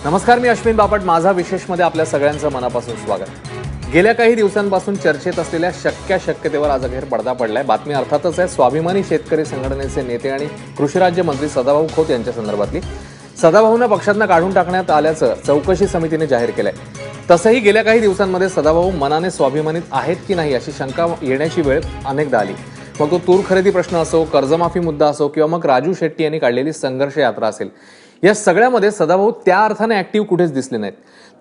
नमस्कार, मी अश्विन बापट. माझा विशेषमध्ये आपल्या सगळ्यांचं मनापासून स्वागत. गेल्या काही दिवसांपासून चर्चेत असलेल्या शक्यतेवर आज अखेर पडदा पडलाय. बातमी अर्थातच आहे स्वाभिमानी शेतकरी संघटनेचे नेते आणि कृषी राज्यमंत्री सदाभाऊ खोत यांच्या संदर्भातली. सदाभाऊंना पक्षातनं काढून टाकण्यात आल्याचं चौकशी समितीने जाहीर केलंय. तसंही गेल्या काही दिवसांमध्ये सदाभाऊ मनाने स्वाभिमानीत आहेत की नाही अशी शंका येण्याची वेळ अनेकदा आली. मग तो तूर खरेदी प्रश्न असो, कर्जमाफी मुद्दा असो किंवा मग राजू शेट्टी यांनी काढलेली संघर्ष यात्रा असेल, या सगळ्यामध्ये सदाभाऊ त्या अर्थाने ऍक्टिव्ह कुठेच दिसले नाहीत.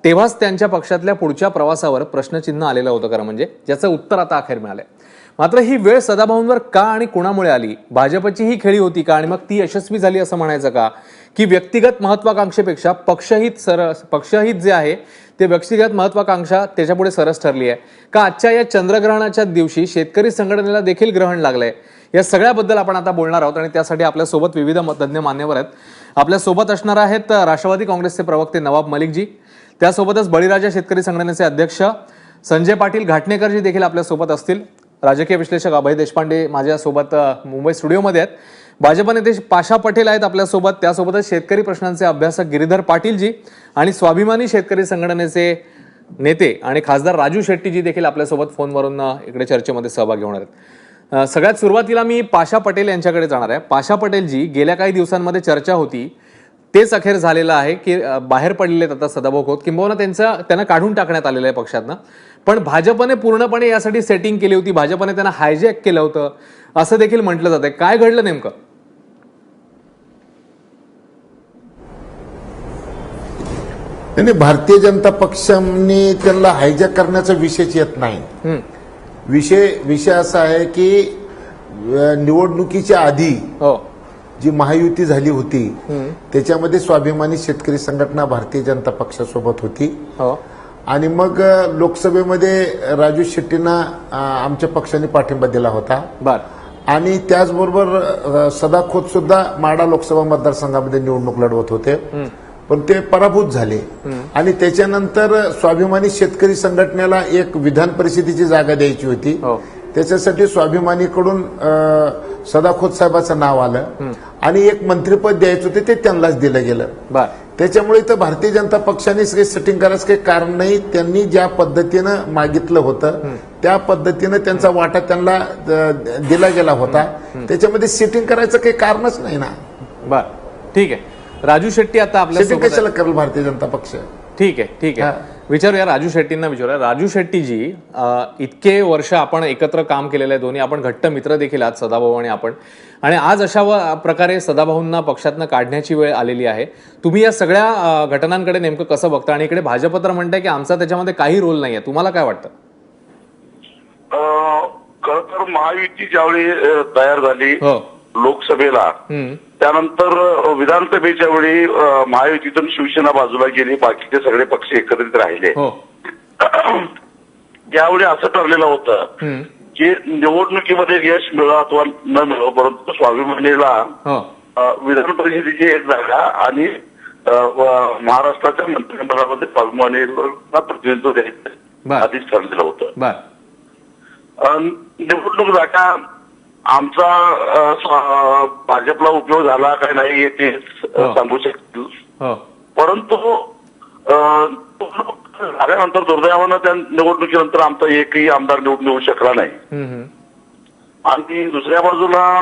तेव्हाच त्यांच्या पक्षातल्या पुढच्या प्रवासावर प्रश्नचिन्ह आलेलं होतं खरं म्हणजे, ज्याचं उत्तर आता अखेर मिळालंय. मात्र ही वेळ सदाभाऊंवर का आणि कुणामुळे आली? भाजपची ही खेळी होती का आणि मग ती यशस्वी झाली असं म्हणायचं का? की व्यक्तिगत महत्वाकांक्षेपेक्षा पक्षहित जे आहे ते व्यक्तिगत महत्वाकांक्षा त्याच्यापुढे सरस ठरली आहे का? आजच्या या चंद्रग्रहणाच्या दिवशी शेतकरी संघटनेला देखील ग्रहण लागलंय. या सगळ्याबद्दल आपण आता बोलणार आहोत आणि त्यासाठी आपल्यासोबत विविध तज्ज्ञ मान्यवर आहेत. आपल्यासोबत असणार आहेत राष्ट्रवादी काँग्रेसचे प्रवक्ते नवाब मलिकजी, त्यासोबतच बळीराजा शेतकरी संघटनेचे अध्यक्ष संजय पाटील घाटणेकरजी देखील आपल्यासोबत असतील. राजकीय विश्लेषक अभय देशपांडे माझ्यासोबत मुंबई स्टुडिओमध्ये आहेत. भाजप नेते पाशा पटेल आहेत आपल्यासोबत. त्यासोबतच शेतकरी प्रश्नांचे अभ्यासक गिरीधर पाटीलजी आणि स्वाभिमानी शेतकरी संघटनेचे नेते आणि खासदार राजू शेट्टीजी देखील आपल्यासोबत फोनवरून इकडे चर्चेमध्ये सहभागी होणार आहेत. सगळ्यात सुरुवातीला मी पाशा पटेल यांच्याकडे जाणार आहे. पाशा पटेलजी, गेल्या काही दिवसांमध्ये चर्चा होती, तेच अखेर झालेलं आहे की बाहेर पडलेले आहेत आता सदाभाऊ खोत, किंबहुना त्यांना काढून टाकण्यात आलेलं आहे पक्षातनं. पण भाजपने पूर्णपणे यासाठी सेटिंग केली होती, भाजपने त्यांना हायजॅक केलं होतं असं देखील म्हटलं जातंय. काय घडलं नेमकं? नाही, भारतीय जनता पक्षाने त्यांना हायजॅक करण्याचा विषयच येत नाही. विषय असा आहे की निवडणुकीच्या आधी जी महायुती झाली होती त्याच्यामध्ये स्वाभिमानी शेतकरी संघटना भारतीय जनता पक्षासोबत होती. आणि मग लोकसभेमध्ये राजू शेट्टींना आमच्या पक्षाने पाठिंबा दिला होता. आणि त्याचबरोबर सदा खोत सुद्धा माढा लोकसभा मतदारसंघामध्ये निवडणूक लढवत होते, पण ते पराभूत झाले. आणि त्याच्यानंतर स्वाभिमानी शेतकरी संघटनेला एक विधान परिषदेची जागा द्यायची होती. त्याच्यासाठी स्वाभिमानीकडून सदा खोत साहेबांचं नाव आलं आणि एक मंत्रिपद द्यायचं होते, ते त्यांनाच दिलं गेलं. त्याच्यामुळे इथं भारतीय जनता पक्षाने सेटिंग करायचं काही कारण नाही. त्यांनी ज्या पद्धतीनं मागितलं होतं त्या पद्धतीनं त्यांचा वाटा त्यांना दिला गेला होता. त्याच्यामध्ये सेटिंग करायचं काही कारणच नाही ना. बर, ठीक आहे. राजू शेट्टी आता आपल्या कशाला करेल भारतीय जनता पक्ष? ठीक आहे. विचारूया राजू शेट्टींना. विचारूया राजू शेट्टीजी, इतके वर्ष आपण एकत्र काम केलेलं आहे, दोन्ही आपण घट्ट मित्र देखील आहात, सदाभाऊ आणि आपण. आणि आज अशा प्रकारे सदाभाऊंना पक्षातनं काढण्याची वेळ आलेली आहे. तुम्ही या सगळ्या घटनांकडे नेमकं कसं बघता? आणि इकडे भाजप तर म्हणताय की आमचा त्याच्यामध्ये काही रोल नाहीये. तुम्हाला काय वाटतं? खरं तर महायुती ज्यावेळी तयार झाली लोकसभेला, त्यानंतर विधानसभेच्या वेळी महायुतीतून शिवसेना बाजूला गेली, बाकीचे सगळे पक्ष एकत्रित राहिले. त्यावेळी असं ठरलेलं होतं की निवडणुकीमध्ये यश मिळो अथवा न मिळो, परंतु स्वाभिमानीला विधान परिषदेची एक जागा आणि महाराष्ट्राच्या मंत्रिमंडळामध्ये स्वाभिमानीला प्रतिनिधित्व द्यायचं आधीच ठरलेलं होतं. निवडणूक जागा आमचा भाजपला उपयोग झाला काय नाही ते सांगू शकतील, परंतु झाल्यानंतर दुर्दैवानं त्या निवडणुकीनंतर आमचा एकही आमदार निवडून येऊ शकला नाही. आणि दुसऱ्या बाजूला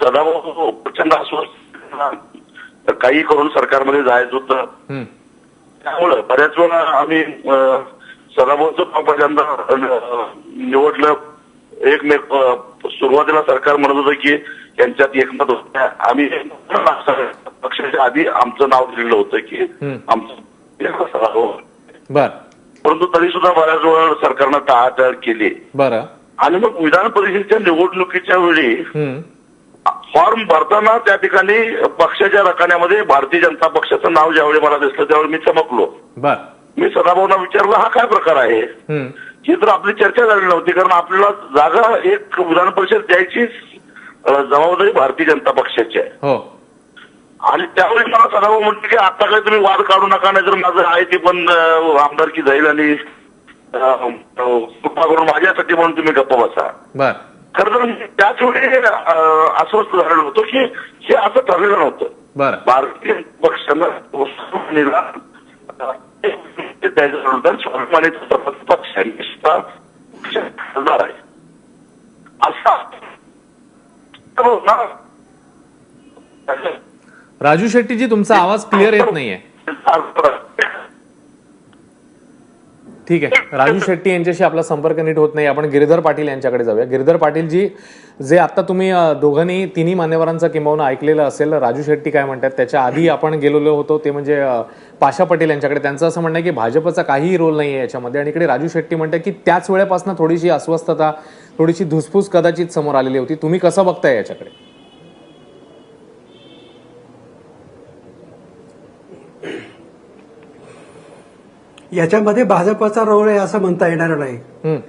सदाभाऊ प्रचंड आश्वासन काही करून सरकारमध्ये जायचं होतं. त्यामुळं बऱ्याच वेळा आम्ही सदाभाऊचं पहिल्यांदा निवडलं. सुरुवातीला सरकार म्हणत होतं की यांच्यात एकमत होत. आम्ही पक्षाच्या आधी आमचं नाव दिलेलं होतं की आमचं, परंतु तरी सुद्धा बऱ्याच वेळा सरकारनं टाळाटाळ केली. आणि मग विधान परिषदेच्या निवडणुकीच्या वेळी फॉर्म भरताना त्या ठिकाणी पक्षाच्या रकान्यामध्ये भारतीय जनता पक्षाचं नाव ज्यावेळी मला दिसलं त्यावेळी मी चमकलो. मी सदाभाऊंना विचारलं हा काय प्रकार आहे? ही तर आपली चर्चा झाली नव्हती, कारण आपल्याला जागा एक विधान परिषद द्यायची जबाबदारी भारतीय जनता पक्षाची आहे. आणि त्यावेळी मला सदाभाऊ म्हटलं की आता काही तुम्ही वाद काढू नका, नाही तर माझं आहे ती पण आमदारकी जाईल आणि कृपा करून माझ्यासाठी म्हणून तुम्ही गप्प बसा. खरं तर त्याच वेळी अस्वस्थ झालेलं होतं की हे असं ठरलेलं नव्हतं. बरं. भारतीय पक्षानं त्याच्यानंतर स्वाभिमानी पक्षांनी खासदार आहे असा राजू शेट्टीजी तुमचा आवाज क्लिअर येत नाहीये. ठीक आहे, राजू शेट्टी यांच्याशी आपला संपर्क नीट होत नाही. आपण गिरीधर पाटील यांच्याकडे जाऊया. गिरीधर पाटील जी, जे आता तुम्ही दोघांनी तिन्ही मान्यवरांचा किंबहुना ऐकलेलं असेल राजू शेट्टी काय म्हणतात, त्याच्या आधी आपण गेलेलो होतो ते म्हणजे पाशा पटेल यांच्याकडे. त्यांचं असं म्हणणं आहे की भाजपचा काहीही रोल नाही आहे याच्यामध्ये, आणि इकडे राजू शेट्टी म्हणतात की त्याच वेळेपासून थोडीशी अस्वस्थता, थोडीशी धुसफूस कदाचित समोर आलेली होती. तुम्ही कसं बघताय याच्याकडे? याच्यामध्ये भाजपचा रोल आहे असं म्हणता येणार नाही.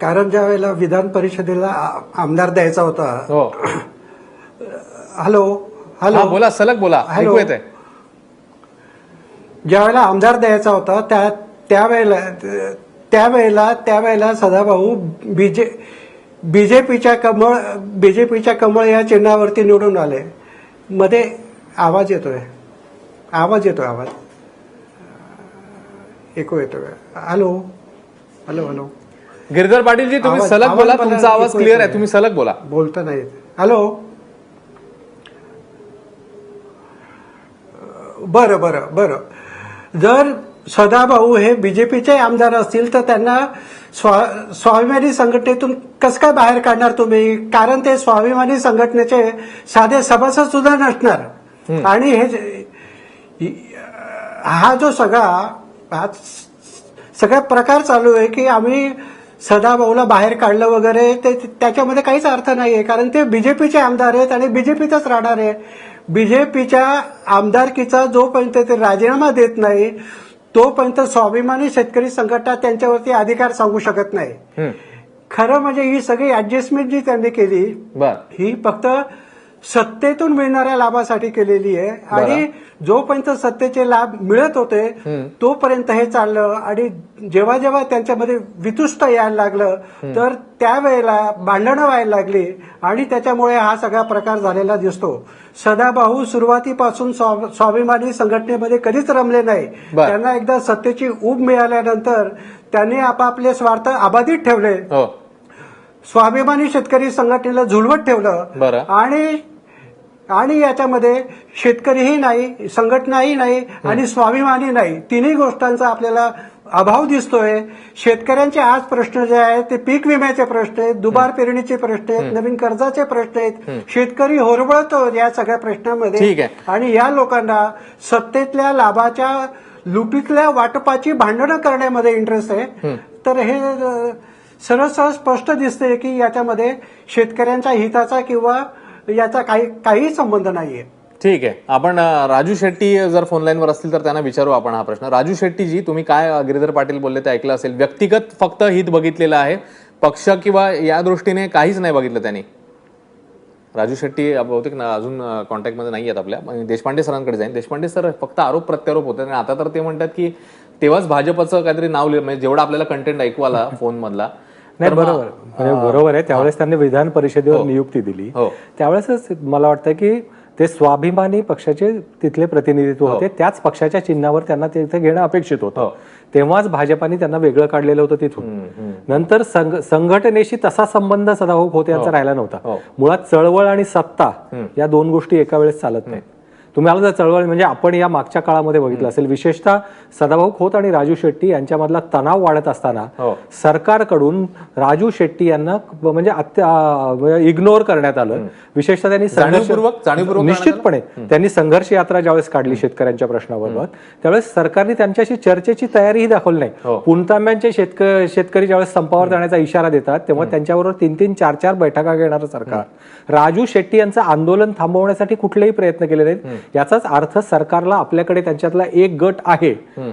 कारण ज्या वेळेला विधान परिषदेला आमदार द्यायचा होता. हो, हॅलो हॅलो, बोला, सलग बोला, ऐकू येतंय. ज्या वेळेला आमदार द्यायचा होता त्यावेळेला सदाभाऊ बीजेपीच्या कमळ या चिन्हावरती निवडून आले. मध्ये आवाज येतोय. ऐकू येतोय. हॅलो हॅलो हॅलो, गिरीधर पाटीलजी तुम्ही सलग बोला, तुमचा आवाज क्लिअर आहे, तुम्ही सलग बोला. बोलता नाही. हॅलो, बरं. जर सदाभाऊ हे बीजेपीचे आमदार असतील तर त्यांना स्वाभिमानी संघटनेतून कसं काय बाहेर काढणार तुम्ही? कारण ते स्वाभिमानी संघटनेचे साधे सभासद सुद्धा नसणार. आणि हे हा जो सगळा प्रकार चालू आहे की आम्ही सदाभाऊला बाहेर काढलं वगैरे, त्याच्यामध्ये काहीच अर्थ नाहीये. कारण ते बीजेपीचे आमदार आहेत आणि बीजेपीतच राहणार आहे. बीजेपीच्या आमदारकीचा जोपर्यंत ते राजीनामा देत नाही तोपर्यंत स्वाभिमानी शेतकरी संघटना त्यांच्यावरती अधिकार सांगू शकत नाही. खरं म्हणजे ही सगळी ऍडजस्टमेंट जी त्यांनी केली ही फक्त सत्तेतून मिळणाऱ्या लाभासाठी केलेली आहे. आणि जोपर्यंत सत्तेचे लाभ मिळत होते तोपर्यंत हे चाललं. आणि जेव्हा जेव्हा त्यांच्यामध्ये वितुष्ट यायला लागलं तर त्यावेळेला भांडणं व्हायला लागली आणि त्याच्यामुळे हा सगळा प्रकार झालेला दिसतो. सदाभाऊ सुरुवातीपासून स्वाभिमानी संघटनेमध्ये कधीच रमले नाही. त्यांना एकदा सत्तेची ऊब मिळाल्यानंतर त्यांनी आपापले स्वार्थ अबाधित ठेवले. स्वाभिमानी शेतकरी संघटनेला झुलवत ठेवलं. आणि याच्यामध्ये शेतकरीही नाही, संघटनाही नाही आणि स्वाभिमानी नाही, तिन्ही गोष्टांचा आपल्याला अभाव दिसतोय. शेतकऱ्यांचे आज प्रश्न जे आहेत ते पीक विम्याचे प्रश्न आहेत, दुबार पेरणीचे प्रश्न आहेत, नवीन कर्जाचे प्रश्न आहेत. शेतकरी होरबळतो या सगळ्या प्रश्नांमध्ये. आणि या लोकांना सत्तेतल्या लाभाच्या लुटीतल्या वाटपाची भांडणं करण्यामध्ये इंटरेस्ट आहे. तर हे सरळ स्पष्ट दिसतंय की याच्यामध्ये शेतकऱ्यांच्या हिताचा किंवा याचा काही संबंध नाहीये. ठीक आहे, आपण राजू शेट्टी जर फोन लाईनवर असतील तर त्यांना विचारू आपण हा प्रश्न. राजू शेट्टीजी, तुम्ही काय गिरीधर पाटील बोलले ते ऐकलं असेल. व्यक्तिगत फक्त हित बघितलेलं आहे, पक्ष किंवा या दृष्टीने काहीच नाही बघितलं त्यांनी. राजू शेट्टी बहुतेक अजून कॉन्टॅक्टमध्ये नाही आहेत आपल्या. देशपांडे सरांकडे जाईन. देशपांडे सर फक्त आरोप प्रत्यारोप होते आणि आता तर ते म्हणतात की तेव्हाच भाजपचं काहीतरी नाव लिहिलं, म्हणजे जेवढा आपल्याला कंटेंट ऐकू आला फोन मधला. नाही, बरोबर आहे. त्यावेळेस त्यांनी विधान परिषदेवर नियुक्ती दिली. त्यावेळेसच मला वाटतं की ते स्वाभिमानी पक्षाचे तिथले प्रतिनिधित्व होते, त्याच पक्षाच्या चिन्हावर त्यांना तिथे घेणं अपेक्षित होतं. तेव्हाच भाजपाने त्यांना वेगळं काढलेलं होतं तिथून. नंतर संघटनेशी तसा संबंध सदाभाऊ खोत यांचा राहिला नव्हता. मुळात चळवळ आणि सत्ता या दोन गोष्टी एका वेळेस चालत नाहीत. तुम्ही आला तर चळवळ म्हणजे आपण या मागच्या काळामध्ये बघितलं असेल, विशेषतः सदाभाऊ खोत आणि राजू शेट्टी यांच्यामधला तणाव वाढत असताना सरकारकडून राजू शेट्टी यांना म्हणजे इग्नोर करण्यात आलं. विशेषतः त्यांनी निश्चितपणे त्यांनी संघर्ष यात्रा ज्यावेळेस काढली शेतकऱ्यांच्या प्रश्नाबरोबर, त्यावेळेस सरकारने त्यांच्याशी चर्चेची तयारीही दाखवली नाही. पुणतांब्यांचे शेतकरी ज्यावेळेस संपावर जाण्याचा इशारा देतात तेव्हा त्यांच्याबरोबर 3-3, 4-4 बैठका घेणारं सरकार, राजू शेट्टी यांचं आंदोलन थांबवण्यासाठी कुठलेही प्रयत्न केले नाहीत. याचाच अर्थ सरकारला आपल्याकडे त्यांच्यातला एक गट आहे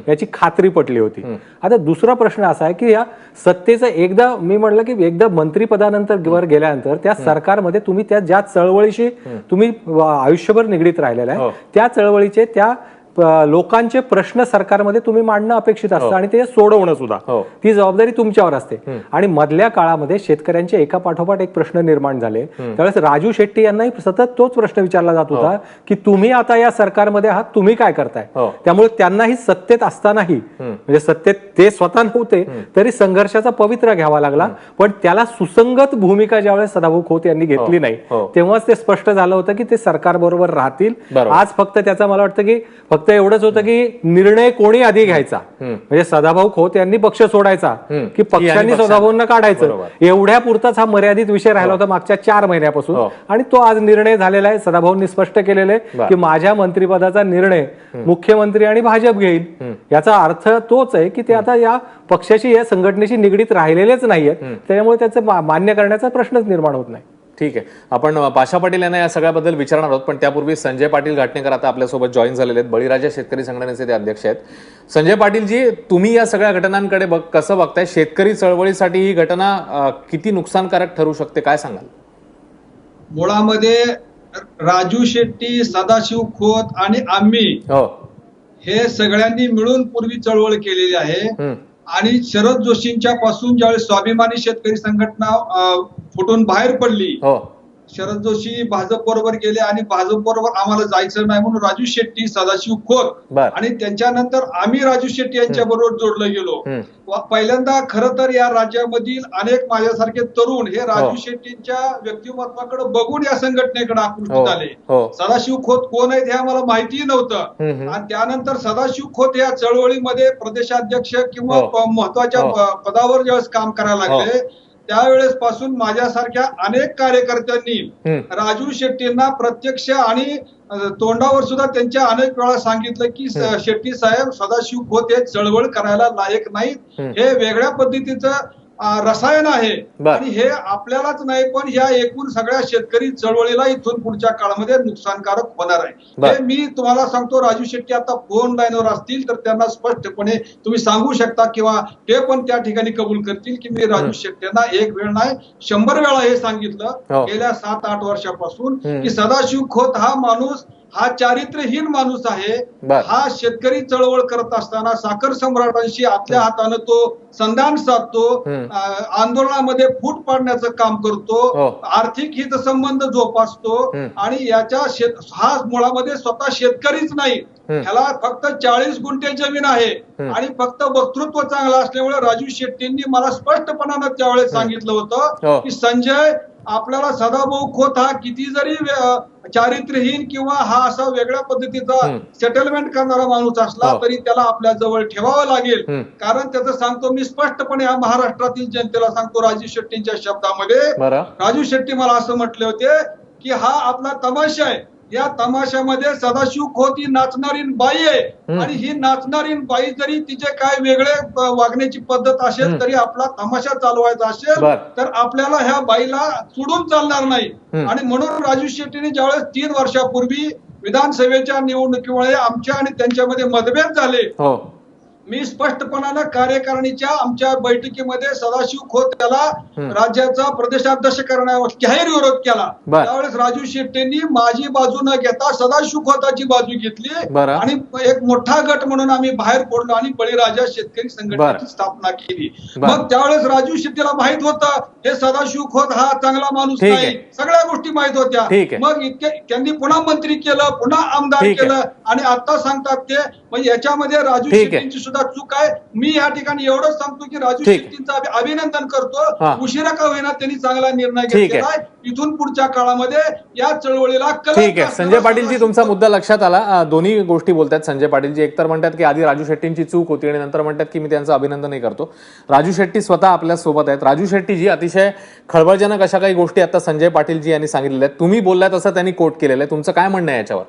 याची खात्री पटली होती. आता दुसरा प्रश्न असा आहे की या सत्तेचं एकदा मी म्हटलं की एकदा मंत्रिपदानंतर वर गेल्यानंतर त्या सरकारमध्ये तुम्ही त्या ज्या चळवळीशी तुम्ही आयुष्यभर निगडीत राहिलेला आहे त्या चळवळीचे त्या लोकांचे प्रश्न सरकारमध्ये तुम्ही मांडणं अपेक्षित असतं आणि ते सोडवणं सुद्धा, ती जबाबदारी तुमच्यावर असते. आणि मधल्या काळामध्ये शेतकऱ्यांचे एका पाठोपाठ एक प्रश्न निर्माण झाले. त्यावेळेस राजू शेट्टी यांनाही सतत तोच प्रश्न विचारला जात होता की तुम्ही आता या सरकारमध्ये आहात, तुम्ही काय करताय. त्यामुळे त्यांनाही सत्तेत असतानाही, म्हणजे सत्तेत ते स्वतः नव्हते तरी संघर्षाचा पवित्रा घ्यावा लागला. पण त्याला सुसंगत भूमिका ज्यावेळेस सदाभाऊ खोत यांनी घेतली नाही तेव्हाच ते स्पष्ट झालं होतं की ते सरकार बरोबर राहतील. आज फक्त त्याचा मला वाटतं की फक्त एवढंच होतं की निर्णय कोणी आधी घ्यायचा, म्हणजे सदाभाऊ खोत यांनी पक्ष सोडायचा की पक्षांनी सदाभाऊंना काढायचं, एवढ्या पुरताच हा मर्यादित विषय राहिला होता मागच्या 4 महिन्यापासून. आणि तो आज निर्णय झालेला आहे. सदाभाऊंनी स्पष्ट केलेलं आहे की माझ्या मंत्रिपदाचा निर्णय मुख्यमंत्री आणि भाजप घेईल. याचा अर्थ तोच आहे की ते आता या पक्षाशी, या संघटनेशी निगडीत राहिलेलेच नाहीयेत. त्यामुळे त्याचं मान्य करण्याचा प्रश्नच निर्माण होत नाही. ठीक आहे, आपण पाशा पाटील यांना या सगळ्याबद्दल विचारणार आहोत, पण त्यापूर्वी संजय पाटील घाटणेकर आता आपल्यासोबत जॉईन झालेले आहेत. बळीराजा शेतकरी संघटनेचे ते अध्यक्ष आहेत. संजय पाटीलजी, तुम्ही या सगळ्या घटनांकडे कसं बघताय? शेतकरी चळवळीसाठी ही घटना किती नुकसानकारक ठरू शकते, काय सांगाल? मुळामध्ये राजू शेट्टी, सदाशिव खोत आणि आम्ही हे सगळ्यांनी मिळून पूर्वी चळवळ केलेली आहे. आणि शरद जोशींच्या पासून ज्यावेळेस स्वाभिमानी शेतकरी संघटना फुटून बाहेर पडली, शरद जोशी भाजप बरोबर गेले आणि भाजप बरोबर आम्हाला जायचं नाही म्हणून राजू शेट्टी, सदाशिव खोत आणि त्यांच्यानंतर आम्ही राजू शेट्टी यांच्या बरोबर जोडलं गेलो. पहिल्यांदा खरं तर या राज्यामधील अनेक माझ्यासारखे तरुण हे राजू शेट्टींच्या व्यक्तिमत्वाकडे बघून या संघटनेकडे आकृष्ट झाले. सदाशिव खोत कोण आहेत हे आम्हाला माहितीही नव्हतं. आणि त्यानंतर सदाशिव खोत या चळवळीमध्ये प्रदेशाध्यक्ष किंवा महत्वाच्या पदावर ज्यावेळेस काम करायला लागले त्यावेळेस पासून माझ्यासारख्या अनेक कार्यकर्त्यांनी राजू शेट्टींना प्रत्यक्ष आणि तोंडावर सुद्धा त्यांच्या अनेक वेळा सांगितलं की शेट्टी साहेब, सदाशिव खोत हे चळवळ करायला लायक नाहीत, हे वेगळ्या पद्धतीचं रसायन आहे आणि हे आपल्यालाच नाही पण ह्या एकूण सगळ्या शेतकरी चळवळीला इथून पुढच्या काळामध्ये नुकसानकारक होणार आहे. हे मी तुम्हाला सांगतो. राजू शेट्टी आता फोन लाईनवर असतील तर त्यांना स्पष्टपणे तुम्ही सांगू शकता किंवा ते पण त्या ठिकाणी कबूल करतील की मी राजू शेट्टींना एक वेळ नाही 100 वेळा हे सांगितलं गेल्या 7-8 वर्षापासून की सदाशिव खोत हा माणूस हा चारित्र्यहीन माणूस आहे. हा शेतकरी चळवळ करत असताना साखर सम्राटांशी आपल्या हाताने तो संधान साधतो, आंदोलनामध्ये फूट पाडण्याचं काम करतो, आर्थिक हितसंबंध जोपासतो आणि याच्या हा मुळामध्ये स्वतः शेतकरीच नाही, ह्याला फक्त 40 गुंठे जमीन आहे आणि फक्त वक्तृत्व चांगलं असल्यामुळे राजू शेट्टींनी मला स्पष्टपणानं त्यावेळेस सांगितलं होतं की संजय, आपल्याला सदाभाऊ खोत हा किती जरी चारित्र्यहीन किंवा हा असा वेगळ्या पद्धतीचा सेटलमेंट करणारा माणूस असला तरी त्याला आपल्या जवळ ठेवावं लागेल. कारण त्याचं सांगतो मी स्पष्टपणे या महाराष्ट्रातील जनतेला सांगतो राजू शेट्टींच्या शब्दामध्ये, राजू शेट्टी मला असं म्हटले होते की हा आपला तमाशा आहे, या तमाशामध्ये सदाशिव खोत ही नाचणारी बाई आहे आणि ही नाचणारी बाई जरी तिचे काय वेगळे वागण्याची पद्धत असेल तरी आपला तमाशा चालवायचा असेल तर आपल्याला ह्या बाईला सोडून चालणार नाही. आणि म्हणून राजू शेट्टीने ज्यावेळेस 3 वर्षापूर्वी विधानसभेच्या निवडणुकीमुळे आमच्या आणि त्यांच्यामध्ये मतभेद झाले, मी स्पष्टपणानं कार्यकारिणीच्या आमच्या बैठकीमध्ये सदाशिव खोत त्याला राज्याचा प्रदेशाध्यक्ष करण्यावर जाहीर विरोध केला. त्यावेळेस राजू शेट्टींनी माझी बाजू न घेता सदाशिव खोताची बाजू घेतली आणि एक मोठा गट म्हणून आम्ही बाहेर पडलो आणि बळीराजा शेतकरी संघटनेची स्थापना केली. मग त्यावेळेस राजू शेट्टीला माहित होतं हे सदाशिव खोत हा चांगला माणूस नाही, सगळ्या गोष्टी माहित होत्या. मग इतके त्यांनी पुन्हा मंत्री केलं, पुन्हा आमदार केलं आणि आता सांगतात ते म्हणजे याच्यामध्ये राजू शेट्टींची सुद्धा चूक आहे. मी या ठिकाणी एवढंच सांगतो की राजू शेट्टींचं अभिनंदन करतो, उशिरा का होईना त्यांनी चांगला निर्णय घेतलेला आहे. इथून पुढच्या काळामध्ये या चळवळीला ठीक आहे. संजय पाटीलजी, तुमचा मुद्दा लक्षात आला. दोन्ही गोष्टी बोलतात संजय पाटीलजी. एकतर म्हणतात की आधी राजू शेट्टींची चूक होती आणि नंतर म्हणतात की मी त्यांचं अभिनंदनही करतो. राजू शेट्टी स्वतः आपल्या सोबत आहेत. राजू शेट्टीजी, अतिशय खळबळजनक अशा काही गोष्टी आता संजय पाटीलजी यांनी सांगितलेल्या आहेत, तुम्ही बोललात असं त्यांनी कोट केलेलं आहे, तुमचं काय म्हणणं आहे याच्यावर?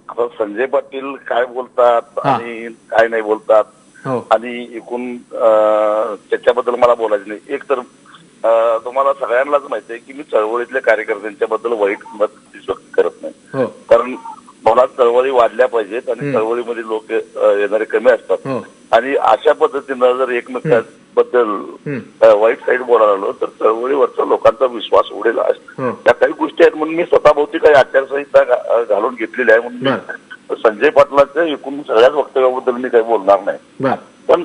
आता संजय पाटील काय बोलतात आणि काय नाही बोलतात आणि एकूण त्याच्याबद्दल मला बोलायचं नाही. एक तर तुम्हाला सगळ्यांनाच माहिती आहे की मी चळवळीतल्या कार्यकर्त्यांच्या बद्दल वाईट मत व्यक्त करत नाही, कारण मला चळवळी वाढल्या पाहिजेत आणि चळवळीमध्ये लोक येणारे कमी असतात आणि अशा पद्धतीनं जर एकमेकांबद्दल वाईट साईड बोलायला आलो तर चळवळीवरचा लोकांचा विश्वास उडेल. त्या काही गोष्टी आहेत म्हणून मी स्वतःभोवती काही आचारसंहिता घालून घेतलेली आहे म्हणून संजय पाटलाच्या एकूण सगळ्याच वक्तव्याबद्दल मी काही बोलणार नाही. बर, पण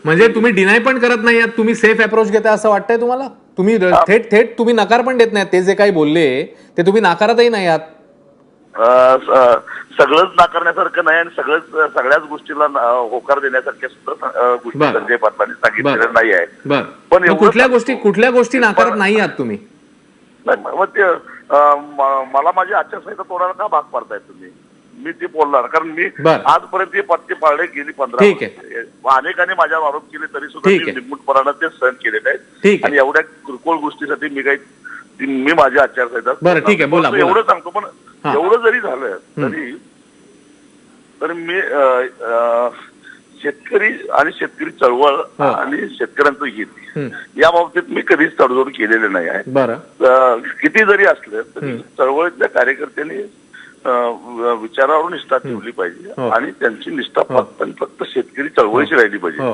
म्हणजे तुम्ही डिनाय पण करत नाही आहात, तुम्ही सेफ अप्रोच घेता असं वाटतंय तुम्हाला? तुम्ही थेट तुम्ही नकार पण देत नाहीत, ते जे काही बोलले ते तुम्ही नाकारतही नाही आहात. सगळंच नाकारण्यासारखं नाही आणि सगळ्याच गोष्टीला होकार देण्यासारख्या सुद्धा गोष्टी बरं. संजय पाटलांनी सांगितलेल्या नाही आहेत. बर, पण मग कुठल्या गोष्टी नाकारत नाही आहात तुम्ही? नाही, मग ते मला माझी आचारसंहिता तोडायला का भाग पाडताय तुम्ही? मी ते बोलणार, कारण मी बरं. आजपर्यंत ते पत्ते पाळले गेली 15 ठीक आहे. अनेकांनी माझ्यावर आरोप केले तरी सुद्धा ठीक मी आहे. निमूटपणानं ते सहन केलेले ठीक आहेत. आहे. आणि एवढ्या किरकोळ गोष्टीसाठी मी माझी आचारसंहिता बरं, ठीक आहे, बोला, बोला. एवढं सांगतो. पण हा. एवढं जरी झालं तरी मी शेतकरी आणि शेतकरी चळवळ हा. आणि शेतकऱ्यांचं हित या बाबतीत मी कधीच तडजोड केलेली नाही आहे. बरं, किती जरी असलं तरी चळवळीतल्या कार्यकर्त्यांनी विचारावर निष्ठा ठेवली पाहिजे आणि त्यांची निष्ठा फक्त शेतकरी चळवळीची राहिली पाहिजे.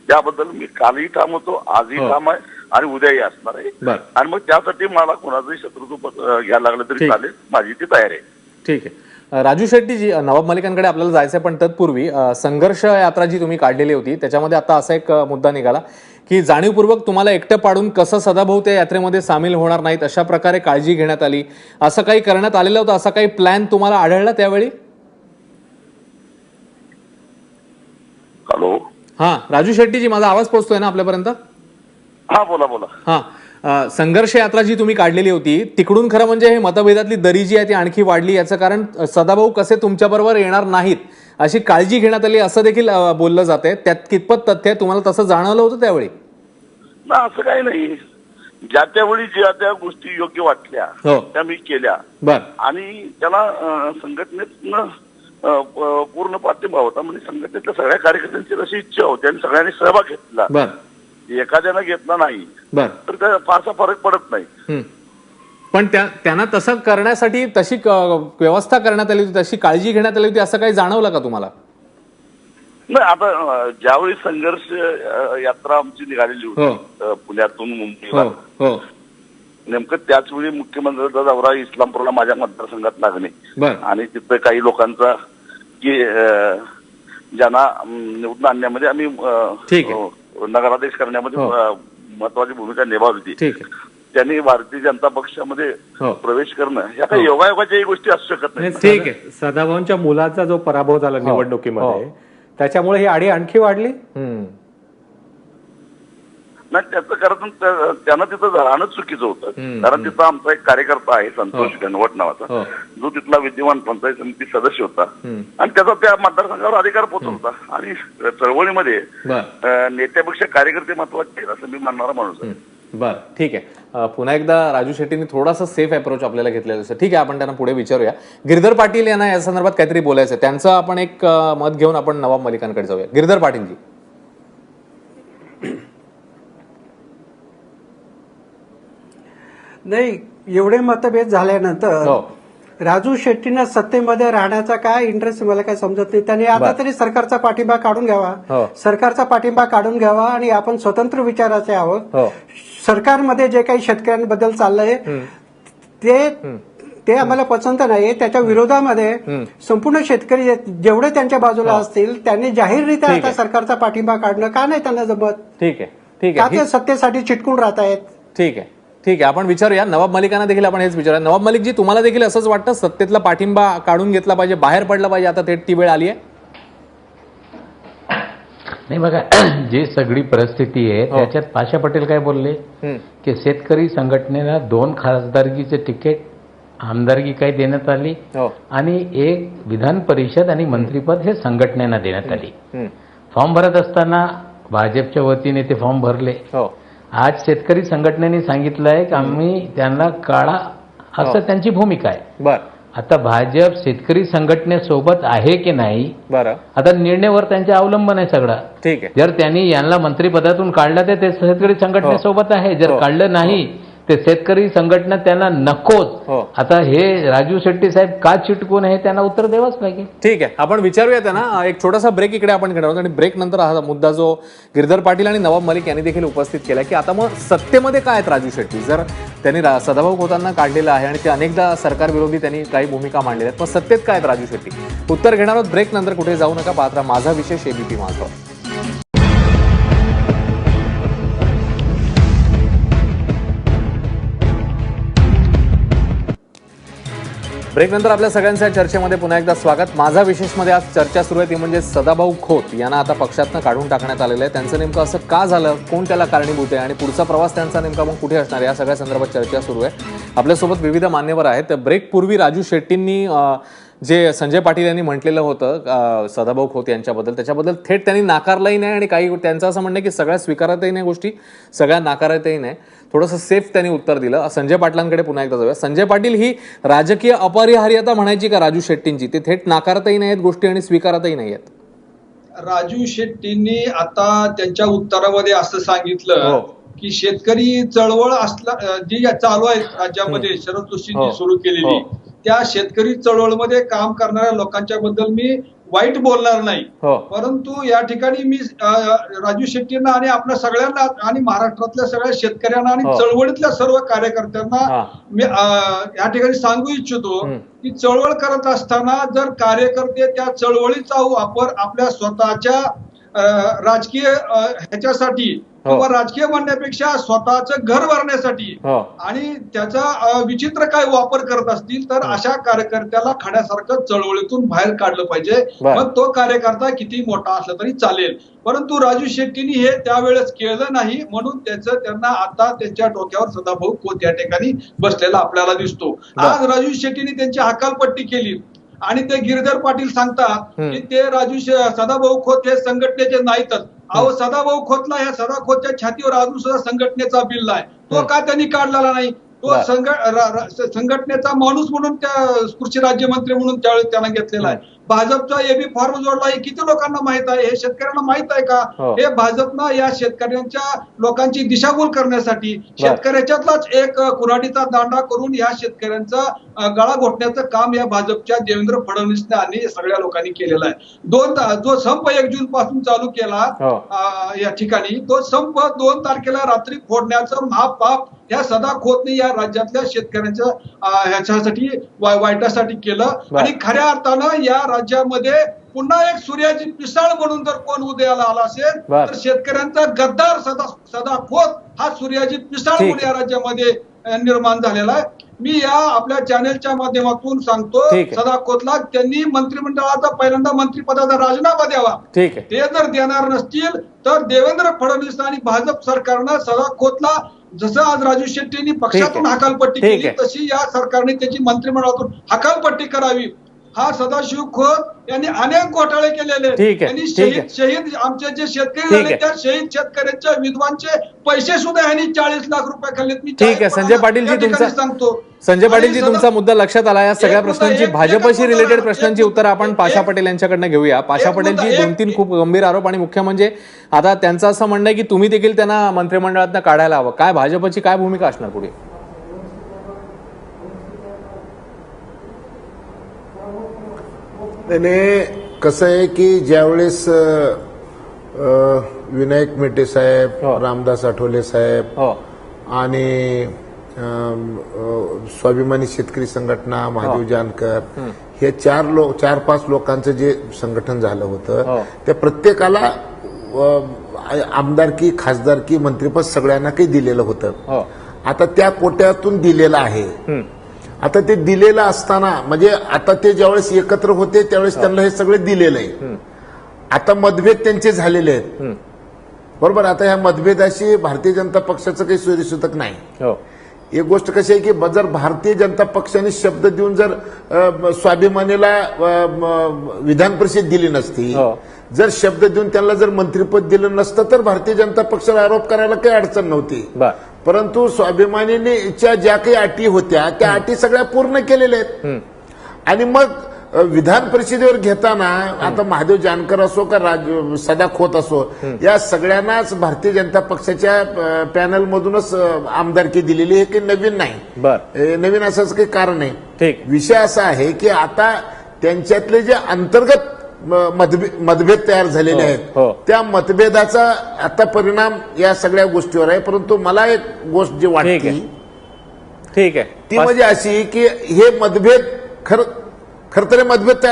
त्याबद्दल मी कालही ठाम होतो, आजही ठाम आहे आणि उद्याही असणार आहे. आणि मग त्यासाठी मला कोणाचंही शत्रुत्व घ्यायला लागलं तरी चालेल, माझी ती तयारी आहे. ठीक आहे. राजू शेट्टीजी, नवाब मलिकांकडे आपल्याला जायचंय, पण तत्पूर्वी संघर्ष यात्रा जी तुम्ही काढलेली होती त्याच्यामध्ये आता असा एक मुद्दा निघाला की जाणीवपूर्वक तुम्हाला एकटं पाडून कसं सदाभाऊ त्या यात्रेमध्ये सामील होणार नाहीत अशा प्रकारे काळजी घेण्यात आली, असं काही करण्यात आलेलं होतं, असा काही प्लॅन तुम्हाला आढळला त्यावेळी? हॅलो, हा राजू शेट्टीजी, माझा आवाज पोहोचतोय ना आपल्यापर्यंत? हा, बोला. हा, संघर्ष यात्रा जी तुम्ही काढलेली होती तिकडून खरं म्हणजे हे मतभेदातली दरी जी आहे ती आणखी वाढली, याचं कारण सदाभाऊ कसे तुमच्याबरोबर येणार नाहीत अशी काळजी घेण्यात आली असं देखील बोललं जातंय. त्यात कितपत तथ्य आहे? तुम्हाला तसं जाणवलं होतं त्यावेळी? ना, असं काही नाही. ज्या त्यावेळी ज्या त्या गोष्टी योग्य वाटल्या त्या मी केल्या. बर, आणि त्याला संघटनेतनं पूर्ण पाठिंबा होता. म्हणजे संघटनेतल्या सगळ्या कार्यकर्त्यांची अशी इच्छा होती आणि सगळ्यांनी सहभाग घेतला. बर, एखाद्यानं घेतला नाही बर, तर त्या फारसा फरक पडत नाही. पण त्यांना तसं करण्यासाठी तशी व्यवस्था करण्यात आली होती, तशी काळजी घेण्यात आली होती, असं काही जाणवलं का तुम्हाला? नाही, आता ज्यावेळी संघर्ष यात्रा आमची निघालेली होती पुण्यातून मुंबईला, नेमकं त्याचवेळी मुख्यमंत्र्यांचा दौरा इस्लामपूरला माझ्या मतदारसंघात लागणे आणि तिथं काही लोकांचा की ज्यांना निवडून आणण्यामध्ये आम्ही नगराध्यक्ष करण्यामध्ये महत्वाची भूमिका निभावली होती, त्यांनी भारतीय जनता पक्षामध्ये प्रवेश करणं ह्या काही योगायोगाच्याही गोष्टी असू शकत नाही. ठीक आहे. सदाभाऊंच्या मुलाचा जो पराभव झाला निवडणुकीमध्ये त्याच्यामुळे ही आडी आणखी वाढली नाही, त्याचं कारण त्यानं तिथं राहणं चुकीचं होतं. कारण तिथं आमचा एक कार्यकर्ता आहे संतोष घनवट नावाचा, जो तिथला विद्यमान पंचायत समिती सदस्य होता आणि त्याचा त्या मतदारसंघावर अधिकार पोहोचत होता. आणि चळवळीमध्ये नेत्यापेक्षा कार्यकर्ते महत्वाचे असं मी मानणारा माणूस आहे. बर, ठीक आहे. पुन्हा एकदा राजू शेट्टींनी थोडासा सेफ अप्रोच आपल्याला घेतलेला दिसतं. ठीक आहे, आपण त्यांना पुढे विचारूया. गिरधर पाटील यांना या संदर्भात काहीतरी बोलायचं, त्यांचं आपण एक मत घेऊन आपण नवाब मलिकांकडे जाऊया. गिरधर पाटीलजी. नाही, एवढे मतभेद झाल्यानंतर राजू शेट्टींना सत्तेमध्ये राहण्याचा काय इंटरेस्ट मला काय समजत नाही. त्यांनी आता तरी सरकारचा पाठिंबा काढून घ्यावा, सरकारचा पाठिंबा काढून घ्यावा आणि आपण स्वतंत्र विचाराचे आहोत. सरकारमध्ये जे काही शेतकऱ्यांबद्दल चाललंय ते आम्हाला पसंत नाही. त्याच्या विरोधामध्ये संपूर्ण शेतकरी जेवढे त्यांच्या बाजूला असतील त्यांनी जाहीररित्या आता सरकारचा पाठिंबा काढणं का नाही त्यांना जमत? ठीक आहे, ठीक आहे. का ते सत्तेसाठी चिटकून राहत आहेत? ठीक आहे, ठीक आहे. आपण विचारूया नवाब मलिकांना देखील आपण हेच विचारूया. नवाब मलिकजी, तुम्हाला देखील असंच वाटतं सत्तेतला पाठिंबा काढून घेतला पाहिजे, बाहेर पडला पाहिजे, आता थेट ती वेळ आली आहे? नाही बघा, जी सगळी परिस्थिती आहे त्याच्यात पाशा पटेल काय बोलले की शेतकरी संघटनेला 2 खासदारकीचे तिकीट, आमदारकी काय देण्यात आली आणि एक विधान परिषद आणि मंत्रीपद हे संघटनेला देण्यात आली. फॉर्म भरत असताना भाजपच्या वतीने ते फॉर्म भरले. आज शेतकरी संघटनेने सांगितलंय की आम्ही त्यांना काढा, असं त्यांची भूमिका आहे. आता भाजप शेतकरी संघटनेसोबत आहे की नाही, आता निर्णयावर त्यांच्या अवलंबन आहे सगळा. ठीक आहे. जर त्यांनी यांना मंत्रिपदातून काढलं तर ते शेतकरी संघटनेसोबत आहे, जर काढलं नाही ते शेतकरी संघटना त्यांना नकोच. आता हे राजू शेट्टी साहेब का चिटकून आहे त्यांना उत्तर द्यावंच लागेल. ठीक आहे, आपण विचारूया त्यांना. एक छोटासा ब्रेक इकडे आपण घेणार आहोत आणि ब्रेक नंतर हा मुद्दा जो गिरधर पाटील आणि नवाब मलिक यांनी देखील उपस्थित केला की आता मग सत्तेमध्ये काय आहेत राजू शेट्टी. जर त्यांनी सदाभाऊ खोतांना काढलेलं आहे आणि ते अनेकदा सरकार विरोधी त्यांनी काही भूमिका मांडलेल्या आहेत, मग सत्तेत काय आहेत राजू शेट्टी. उत्तर घेणार आहोत ब्रेक नंतर. कुठे जाऊ नका, पाहत राहा माझा विशेष एबीपी माझा. ब्रेक नंतर आपल्या सगळ्यांच्या चर्चेमध्ये पुन्हा एकदा स्वागत. माझा विशेषमध्ये आज चर्चा सुरू आहे ती म्हणजे सदाभाऊ खोत यांना आता पक्षातनं काढून टाकण्यात आलेलं आहे. त्यांचं नेमकं असं का झालं, कोण त्याला कारणीभूत आहे आणि पुढचा प्रवास त्यांचा नेमका मग कुठे असणार, या सगळ्या संदर्भात चर्चा सुरू आहे. आपल्यासोबत विविध मान्यवर आहेत. ब्रेकपूर्वी राजू शेट्टींनी जे संजय पाटील यांनी म्हटलेलं होतं सदाभाऊ खोत यांच्याबद्दल, त्याच्याबद्दल थेट त्यांनी नाकारलंही नाही आणि काही त्यांचं असं म्हणणं की सगळ्या स्वीकारतही नाही गोष्टी, सगळ्या नाकारतही नाही. थोडंसं सेफ त्यांनी उत्तर दिलं. संजय पाटलांकडे पुन्हा एकदा जाऊया. संजय पाटील ही राजकीय अपरिहार्यता म्हणायची का राजू शेट्टींची. ते थेट नाकारतही नाहीत गोष्टी आणि स्वीकारतही नाहीयेत. राजू शेट्टींनी आता त्यांच्या उत्तरामध्ये असं सांगितलं की शेतकरी चळवळ जी चालू आहे राज्यामध्ये शरद जोशींनी सुरू केलेली, त्या शेतकरी चळवळमध्ये काम करणाऱ्या लोकांच्या बद्दल मी वाईट बोलणार नाही. परंतु या ठिकाणी मी राजू शेट्टींना आणि आपल्या सगळ्यांना आणि महाराष्ट्रातल्या सगळ्या शेतकऱ्यांना आणि चळवळीतल्या सर्व कार्यकर्त्यांना मी या ठिकाणी सांगू इच्छितो की चळवळ करत असताना जर कार्यकर्ते त्या चळवळीचा वापर आपल्या स्वतःच्या राजकीय ह्याच्यासाठी किंवा राजकीय म्हणण्यापेक्षा स्वतःचं घर भरण्यासाठी आणि त्याचा विचित्र काय वापर करत असतील तर अशा कार्यकर्त्याला खाण्यासारखं चळवळीतून बाहेर काढलं पाहिजे. मग तो कार्यकर्ता किती मोठा असला तरी चालेल. परंतु राजू शेट्टींनी हे त्यावेळेस केलं नाही, म्हणून त्यांना आता त्यांच्या डोक्यावर सदाभाऊ खोत या ठिकाणी बसलेला आपल्याला दिसतो. आज राजू शेट्टींनी त्यांची हकालपट्टी केली आणि ते गिरधर पाटील सांगतात की ते सदाभाऊ खोत हे संघटनेचे नाहीतच. अहो, सदाभाऊ खोतला ह्या सदा खोतच्या छातीवर अजून सुद्धा संघटनेचा बिल आहे, तो का त्यांनी काढलेला नाही. तो संघटनेचा माणूस म्हणून त्या कृषी राज्यमंत्री म्हणून त्यावेळेस त्यांना घेतलेला आहे. भाजपचा एबी फॉर्म जोडला हे किती लोकांना माहित आहे, हे शेतकऱ्यांना माहित आहे का. हे भाजपनं या शेतकऱ्यांच्या लोकांची दिशाभूल करण्यासाठी शेतकऱ्याच्यातलाच एक कुऱ्हाडीचा दांडा करून या शेतकऱ्यांचा गळा घोटण्याचं काम या भाजपच्या देवेंद्र फडणवीस आणि सगळ्या लोकांनी केलेलं आहे. जो संप 1 जून पासून चालू केला या ठिकाणी, तो संप 2 तारखेला रात्री फोडण्याचं महापाप या सदा खोतने या राज्यातल्या शेतकऱ्यांच्या ह्याच्यासाठी वाईटासाठी केलं. आणि खऱ्या अर्थानं या राज्यामध्ये पुन्हा एक सूर्याची पिसाळ म्हणून जर कोण उदयाला आला असेल तर शेतकऱ्यांचा गद्दार सदा खोत हा सूर्याची पिसाळ म्हणून या राज्यामध्ये निर्माण झालेला आहे. मी या आपल्या चॅनेलच्या माध्यमातून सांगतो सदा खोतला त्यांनी मंत्रिमंडळाचा पहिल्यांदा मंत्रिपदाचा राजीनामा द्यावा. ते जर देणार नसतील तर देवेंद्र फडणवीस आणि भाजप सरकारनं सदा खोतला जसं आज राजू शेट्टींनी पक्षातून हकालपट्टी केली तशी या सरकारने त्याची मंत्रिमंडळातून हकालपट्टी करावी. हा सदाशिव खोत यांनी अनेक घोटाळे केलेले. यांनी शहीद आमचे जे शेतकरी झाले त्या शहीद शेतकऱ्यांच्या विधवांचे पैसे सुद्धा यांनी 40 लाख रुपये खाल्लेत. मी ठीक आहे संजय पाटीलजी तुमचा मुद्दा लक्षात आला. या सगळ्या प्रश्नांची भाजपशी रिलेटेड प्रश्नांची उत्तर आपण पाशा पटेल यांच्याकडनं घेऊया. पाशा पटेलजी 2-3 खूप गंभीर आरोप आणि मुख्य म्हणजे आता त्यांचं असं म्हणणं आहे की तुम्ही देखील त्यांना मंत्रिमंडळातनं काढायला हवं. काय भाजपची काय भूमिका असणार पुढे. त्याने कसं आहे की ज्यावेळेस विनायक मेटे साहेब, रामदास आठवले साहेब आणि स्वाभिमानी शेतकरी संघटना, महादेव जानकर हे 4-5 लोकांचं जे संघटन झालं होतं त्या प्रत्येकाला आमदारकी, खासदारकी, मंत्रिपद सगळ्यांना काही दिलेलं होतं. आता त्या कोट्यातून दिलेलं आहे. आता ते दिलेलं असताना म्हणजे आता ते ज्यावेळेस एकत्र होते त्यावेळेस त्यांना हे सगळे दिलेलं आहे. आता मतभेद त्यांचे झालेले आहेत बरोबर. आता ह्या मतभेदाशी भारतीय जनता पक्षाचं काही सूर्यसूतक नाही. एक गोष्ट कशी आहे की जर भारतीय जनता पक्षाने शब्द देऊन जर स्वाभिमानीला विधान परिषद दिली नसती, जर शब्द देऊन त्यांना जर मंत्रिपद दिलं नसतं तर भारतीय जनता पक्षाला आरोप करायला काही अडचण नव्हती. परंतु स्वाभिमानीच्या ज्या काही अटी होत्या त्या अटी सगळ्या पूर्ण केलेल्या आहेत आणि मग विधान परिषदेवर घेताना आता महादेव जानकर असो का सदा खोत असो, या सगळ्यांनाच भारतीय जनता पक्षाच्या पॅनलमधूनच आमदारकी दिलेली आहे, की नवीन नाही. नवीन असंच काही कारण नाही. ठीक. विषय असा आहे की आता त्यांच्यातले जे अंतर्गत मतभेद तयार झालेले आहेत, त्या मतभेदाचा आता परिणाम या सगळ्या गोष्टीवर आहे. परंतु मला एक गोष्ट जी वाटते ठीक आहे ती म्हणजे अशी की हे मतभेद खरं तर मतभेद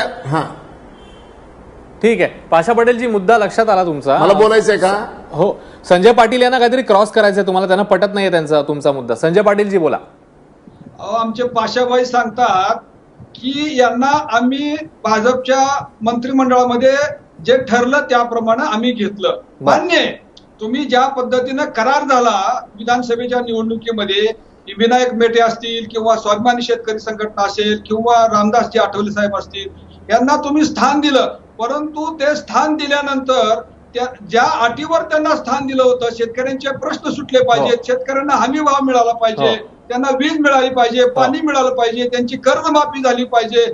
ठीक आहे. पाशा पटेलजी, मुद्दा लक्षात आला तुमचा. मला बोलायचंय का? हो. संजय पाटील यांना काहीतरी क्रॉस करायचंय तुम्हाला, त्यांना पटत नाहीये त्यांचा तुमचा मुद्दा. संजय पाटीलजी बोला. आमचे पाशाबाई सांगतात की यांना आम्ही भाजपच्या मंत्रिमंडळामध्ये जे ठरलं त्याप्रमाणे आम्ही घेतलं. मान्य आहे, तुम्ही ज्या पद्धतीनं करार झाला विधानसभेच्या निवडणुकीमध्ये, विनायक मेटे असतील किंवा स्वाभिमानी शेतकरी संघटना असेल किंवा रामदासजी आठवले साहेब असतील, यांना तुम्ही स्थान दिलं. परंतु ते स्थान दिल्यानंतर ज्या अटीवर त्यांना स्थान दिलं होतं, शेतकऱ्यांचे प्रश्न सुटले पाहिजेत, शेतकऱ्यांना हमी भाव मिळाला पाहिजे, त्यांना वीज मिळाली पाहिजे, पाणी मिळालं पाहिजे, त्यांची कर्जमाफी झाली पाहिजे,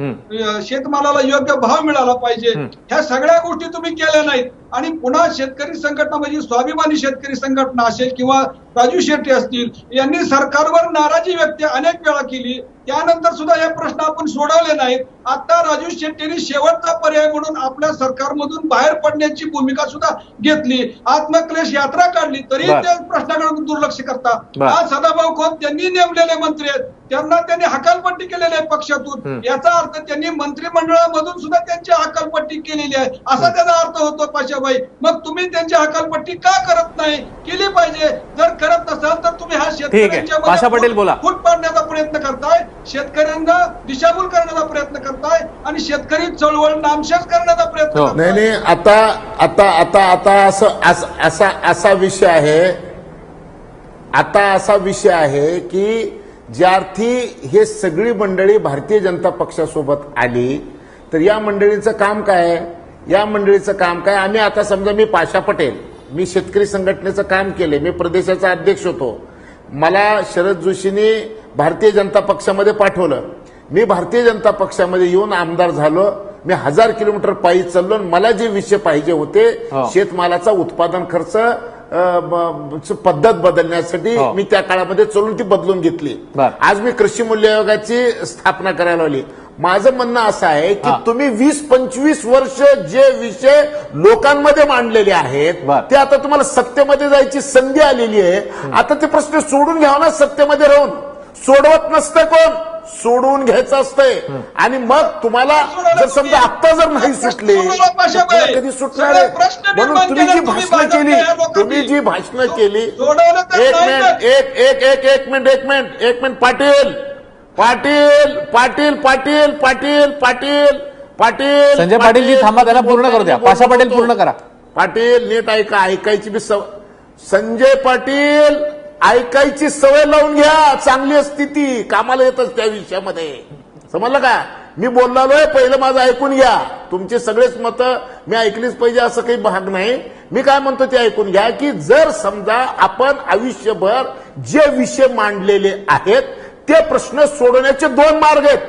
शेतमालाला योग्य भाव मिळाला पाहिजे, ह्या सगळ्या गोष्टी तुम्ही केल्या नाहीत. आणि पुन्हा शेतकरी संघटना म्हणजे स्वाभिमानी शेतकरी संघटना असेल किंवा राजू शेट्टी असतील, यांनी सरकारवर नाराजी व्यक्त अनेक वेळा केली. त्यानंतर सुद्धा हे प्रश्न आपण सोडवले नाहीत. आता राजू शेट्टींनी शेवटचा पर्याय म्हणून आपल्या सरकारमधून बाहेर पडण्याची भूमिका सुद्धा घेतली, आत्मक्लेश यात्रा काढली, तरी ते प्रश्नाकडे दुर्लक्ष करतात. आज सदाभाऊ खोत त्यांनी नेमलेले मंत्री आहेत, त्यांना त्यांनी हकालपट्टी केलेली आहे पक्षातून. याचा अर्थ त्यांनी मंत्रिमंडळामधून सुद्धा त्यांची हकालपट्टी केलेली आहे, असा त्याचा अर्थ होतो. पाशाबाई, मग तुम्ही त्यांची हकालपट्टी का करत नाही? केली पाहिजे. जर करत नसाल तर तुम्ही हा शेतकऱ्यांच्या पाशा पटेल बोला. फूट पाडण्याचा प्रयत्न करताय, शेतकऱ्यांना दिशाभूल करण्याचा प्रयत्न करताय आणि शेतकरी चळवळ नामशेष करण्याचा प्रयत्न करताय. नाही, आता असा विषय आहे, असा विषय आहे की ज्यार्थी हे सगळी मंडळी भारतीय जनता पक्षासोबत आली, तर या मंडळीचं काम काय? या मंडळीचं काम काय? आम्ही आता समजा मी पाशा पटेल, मी शेतकरी संघटनेचं काम केले, मी प्रदेशाचा अध्यक्ष होतो, मला शरद जोशींनी भारतीय जनता पक्षामध्ये पाठवलं, मी भारतीय जनता पक्षामध्ये येऊन आमदार झालो, मी 1000 किलोमीटर पायी चाललो, मला जे विषय पाहिजे होते शेतमालाचा उत्पादन खर्च पद्धत बदलण्यासाठी मी त्या काळामध्ये चलून ती बदलून घेतली. आज मी कृषी मूल्य आयोगाची स्थापना करायला लावली. माझं म्हणणं असं आहे की तुम्ही 20-25 वर्ष जे विषय लोकांमध्ये मांडलेले आहेत ते आता तुम्हाला सत्तेमध्ये जायची संधी आलेली आहे. आता ते प्रश्न सोडून घ्यावा ना. सत्तेमध्ये राहून सोडवत नसतं कोण, सोडवून घ्यायचं असतंय. आणि मग तुम्हाला जर समजा आत्ता जर नाही सुटले कधी सुटणार आहे. म्हणून तुम्ही जी भाषणं केली, एक मिनिट पाटील संजय पाटीलजी थांबा, त्यांना पूर्ण करू द्या. पाशा पटेल पूर्ण करा. पाटील नीट ऐका, ऐकायची बी संजय पाटील ऐकायची सवय लावून घ्या. चांगली असती ती, कामाला येतच त्या विषयामध्ये, समजलं का? मी बोललोय, पहिलं माझं ऐकून घ्या. तुमचे सगळेच मतं मी ऐकलीच पाहिजे असं काही भाग नाही. मी काय म्हणतो ते ऐकून घ्या की जर समजा आपण आयुष्यभर जे विषय मांडलेले आहेत ते प्रश्न सोडवण्याचे 2 मार्ग आहेत.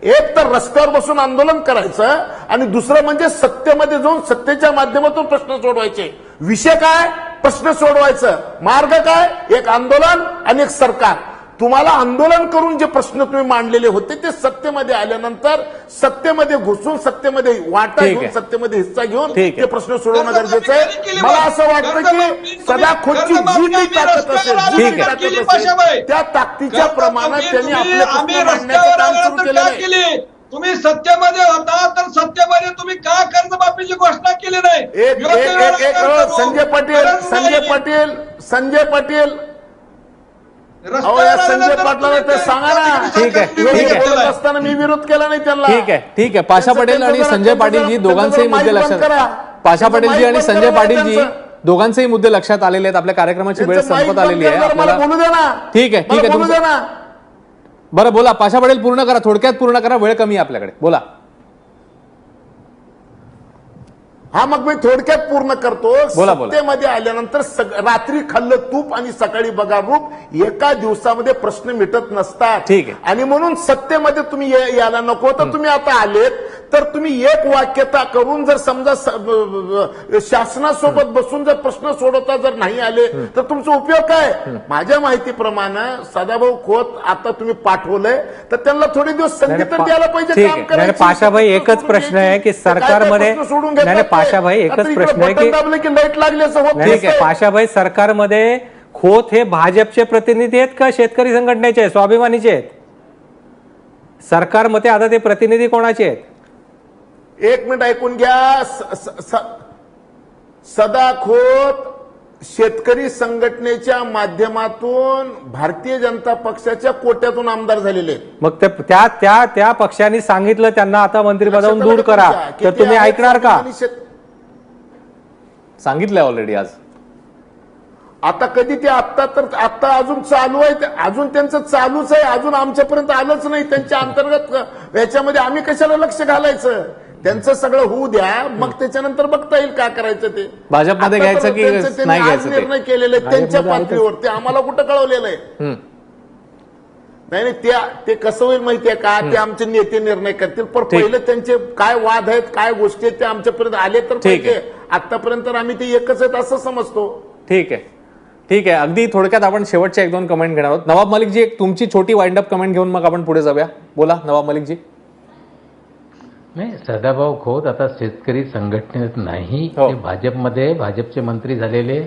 एक तर रस्त्यावर बसून आंदोलन करायचं आणि दुसरं म्हणजे सत्तेमध्ये जाऊन सत्तेच्या माध्यमातून प्रश्न सोडवायचे. विषय काय? प्रश्न सोडवायचं. मार्ग काय? एक आंदोलन आणि एक सरकार. तुम्हाला आंदोलन करून जे प्रश्न तुम्ही मांडलेले होते ते सत्तेमध्ये आल्यानंतर सत्तेमध्ये घुसून सत्तेमध्ये वाटा घेऊन सत्तेमध्ये हिस्सा घेऊन ते प्रश्न सोडवणं गरजेचं आहे. मला असं वाटतं की सदा खोची जी काही ताकद असेल त्या ताकदीच्या प्रमाणात त्यांनी आपले प्रश्न मांडण्याचं काम सुरू केलेलं आहे. तुम्ही सत्तेमध्ये होता तर सत्तेमध्ये तुम्ही का कर्जमाफीची घोषणा केली नाही? संजय पाटील संजय पाटलाला ते सांगा ना. ठीक आहे असताना मी विरोध केला नाही त्यांना. ठीक आहे. पाशा पटेल आणि संजय पाटीलजी दोघांचेही मुद्दे लक्षात, पाशा पटेलजी आणि संजय पाटीलजी दोघांचेही मुद्दे लक्षात आलेले आहेत. आपल्या कार्यक्रमाची वेळ संपत आलेली आहे आपल्याला. ठीक आहे. बरं बोला. पाशा पटेल पूर्ण करा, थोडक्यात पूर्ण करा, वेळ कमी आहे आपल्याकडे. बोला. हा, मग मी थोडक्यात पूर्ण करतो. सत्तेमध्ये आल्यानंतर रात्री खाल्लं तूप आणि सकाळी बघा रूप, एका दिवसामध्ये प्रश्न मिटत नसतात. ठीक आहे. आणि म्हणून सत्तेमध्ये तुम्ही यायला नको तर तुम्ही आता आलेत तर तुम्ही एक वाक्यता करून जर समजा शासनासोबत बसून जर प्रश्न सोडवता जर नाही आले तर तुमचा उपयोग काय? माझ्या माहितीप्रमाणे सदाभाऊ खोत आता तुम्ही पाठवलंय तर त्यांना थोडे दिवस संधी तर द्यायला पाहिजे ठीक काम आहे. करायची. पाशाभाई एकच प्रश्न आहे की सरकारमध्ये नाही पाशाभाई एकच प्रश्न आहे की लाईट लागली असं होत ठीक आहे. पाशाभाई सरकारमध्ये खोत हे भाजपचे प्रतिनिधी आहेत का शेतकरी संघटनेचे स्वाभिमानीचे आहेत? सरकारमध्ये आता ते प्रतिनिधी कोणाचे आहेत? एक मिनिट ऐकून घ्या. सदा खोत शेतकरी संघटनेच्या माध्यमातून भारतीय जनता पक्षाच्या कोट्यातून आमदार झालेले आहेत. मग त्या पक्षांनी सांगितलं त्यांना आता मंत्रिपदावरून दूर करा, तर तुम्ही ऐकणार का? सांगितलंय ऑलरेडी आज. आता कधी ते आता अजून चालू आहे, अजून त्यांचं चालूच आहे, अजून आमच्यापर्यंत आलंच नाही. त्यांच्या अंतर्गत याच्यामध्ये आम्ही कशाला लक्ष घालायचं? त्यांचं सगळं होऊ द्या, मग त्याच्यानंतर बघता येईल काय करायचं ते. भाजपमध्ये घ्यायचं की नाही घ्यायचं ते. निर्णय केलेले त्यांच्या पातळीवर, ते आम्हाला कुठं कळवलेलं आहे? नाही ते कसं होईल माहितीये का? ते आमचे नेते निर्णय करतील, पण पहिले त्यांचे काय वाद आहेत, काय गोष्टी आहेत ते आमच्यापर्यंत आले तर पाहिजे. आतापर्यंत आम्ही ते एकच आहेत असं समजतो. ठीक आहे. अगदी थोडक्यात आपण शेवटच्या 1-2 कमेंट घेणार आहोत. नवाब मलिकजी, एक तुमची छोटी वाइंड अप कमेंट घेऊन मग आपण पुढे जाऊया. बोला नवाब मलिकजी. नाही, सदाभाऊ खोत आता शेतकरी संघटनेत नाही, ते भाजपमध्ये भाजपचे मंत्री झालेले.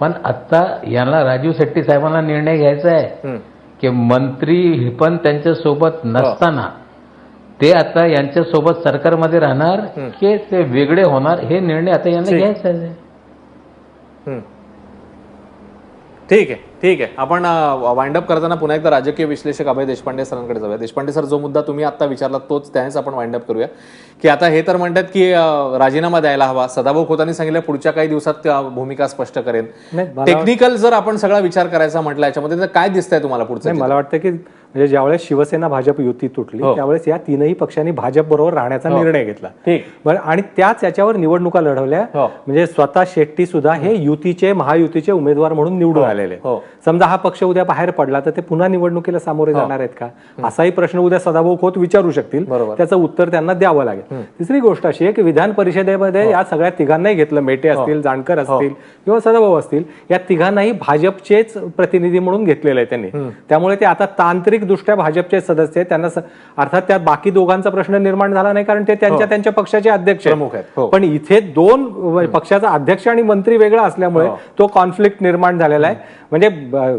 पण आता यांना राजू शेट्टी साहेबांना निर्णय घ्यायचा आहे की मंत्री पण त्यांच्या सोबत नसताना ते आता यांच्या सोबत सरकारमध्ये राहणार की ते वेगळे होणार, हे निर्णय आता यांना घ्यायचा आहे. ठीक आहे. आपण वाइंड अप करताना पुन्हा एकदा राजकीय विश्लेषक अभय देशपांडे सरांकडे जाऊया. देशपांडे सर, जो मुद्दा तुम्ही आता विचारला तोच त्यानेच आपण वाइंड अप करूया की आता हे तर म्हणतात की राजीनामा द्यायला हवा. सदाभाऊ खोतांनी सांगितलं पुढच्या काही दिवसात भूमिका स्पष्ट करेन. टेक्निकल जर आपण सगळा विचार करायचा म्हटलं याच्यामध्ये तर काय दिसतंय तुम्हाला पुढचं? मला वाटतं की म्हणजे ज्यावेळेस शिवसेना भाजप युती तुटली त्यावेळेस या तीनही पक्षांनी भाजप बरोबर राहण्याचा निर्णय घेतला आणि त्याच याच्यावर निवडणुका लढवल्या. म्हणजे स्वतः शेट्टी सुद्धा हे युतीचे महायुतीचे उमेदवार म्हणून निवडून आलेले. समजा हा पक्ष उद्या बाहेर पडला तर ते पुन्हा निवडणुकीला सामोरे जाणार आहेत का, असाही प्रश्न उद्या सदाभाऊ खोत विचारू शकतील. त्याचं उत्तर त्यांना द्यावं लागेल. तिसरी गोष्ट अशी आहे की विधान परिषदेमध्ये या सगळ्या तिघांनाही घेतलं. मेटे असतील, जानकर असतील किंवा सदाभाऊ असतील, या तिघांनाही भाजपचेच प्रतिनिधी म्हणून घेतलेलं आहे त्यांनी. त्यामुळे ते आता तांत्रिक दृष्ट्या भाजपचे सदस्य आहेत. त्यांना अर्थात त्यात बाकी दोघांचा प्रश्न निर्माण झाला नाही कारण ते त्यांच्या पक्षाचे अध्यक्ष आहेत. पण इथे दोन पक्षाचा अध्यक्ष आणि मंत्री वेगळा असल्यामुळे तो कॉन्फ्लिक्ट निर्माण झालेला आहे. म्हणजे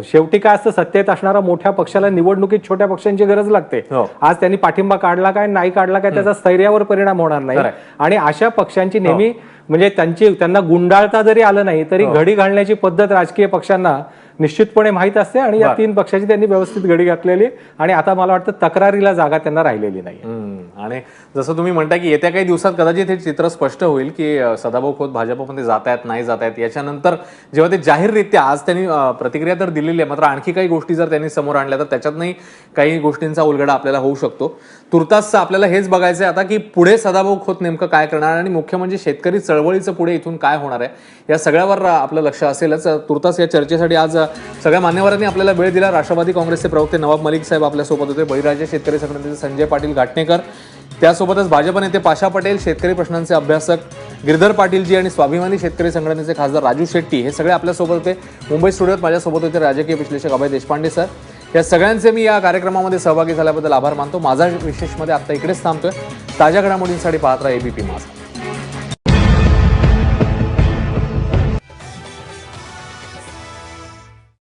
शेवटी काय असतं, सत्तेत असणाऱ्या मोठ्या पक्षाला निवडणुकीत छोट्या पक्षांची गरज लागते. आज त्यांनी पाठिंबा काढला काय नाही काढला काय त्याचा स्थैर्यावर परिणाम होणार नाही. आणि अशा पक्षांची नेहमी म्हणजे त्यांना गुंडाळता जरी आलं नाही तरी घडी घालण्याची पद्धत राजकीय पक्षांना निश्चितपणे माहित असते आणि या तीन पक्षाची त्यांनी व्यवस्थित घडी घातलेली आणि आता मला वाटतं तक्रारीला जागा त्यांना राहिलेली नाही. आणि जसं तुम्ही म्हणता की येत्या काही दिवसात कदाचित हे चित्र स्पष्ट होईल की सदाभाऊ खोत भाजपमध्ये जात आहेत नाही जात आहेत. याच्यानंतर जेव्हा ते जाहीररित्या आज त्यांनी प्रतिक्रिया तर दिलेली आहे, मात्र आणखी काही गोष्टी जर त्यांनी समोर आणल्या तर त्याच्यातनंही काही गोष्टींचा उलगडा आपल्याला होऊ शकतो. तुर्तास आपल्याला हेच बघायचं आहे आता की पुढे सदाभाऊ खोत नेमकं काय करणार आणि मुख्य म्हणजे शेतकरी चळवळीचं पुढे इथून काय होणार आहे या सगळ्यावर आपलं लक्ष असेलच. तुर्तास या चर्चेसाठी आज सगळ्या मान्यवरांनी आपल्याला वेळ दिला. राष्ट्रवादी काँग्रेसचे प्रवक्ते नवाब मलिक साहेब आपल्यासोबत होते, बळीराजा शेतकरी संघटनेचे संजय पाटील घाटणेकर, त्यासोबतच भाजप नेते पाशा पटेल, शेतकरी प्रश्नांचे अभ्यासक गिरधर पाटीलजी आणि स्वाभिमानी शेतकरी संघटनेचे खासदार राजू शेट्टी हे सगळे आपल्यासोबत होते. मुंबई स्टुडिओत माझ्यासोबत होते राजकीय विश्लेषक अभय देशपांडे सर. या सगळ्यांचे मी या कार्यक्रमामध्ये सहभागी झाल्याबद्दल आभार मानतो. माझा विशेषमध्ये आता इकडेच थांबतोय. ताज्या घडामोडींसाठी पाहत राहा एबीपी माझा.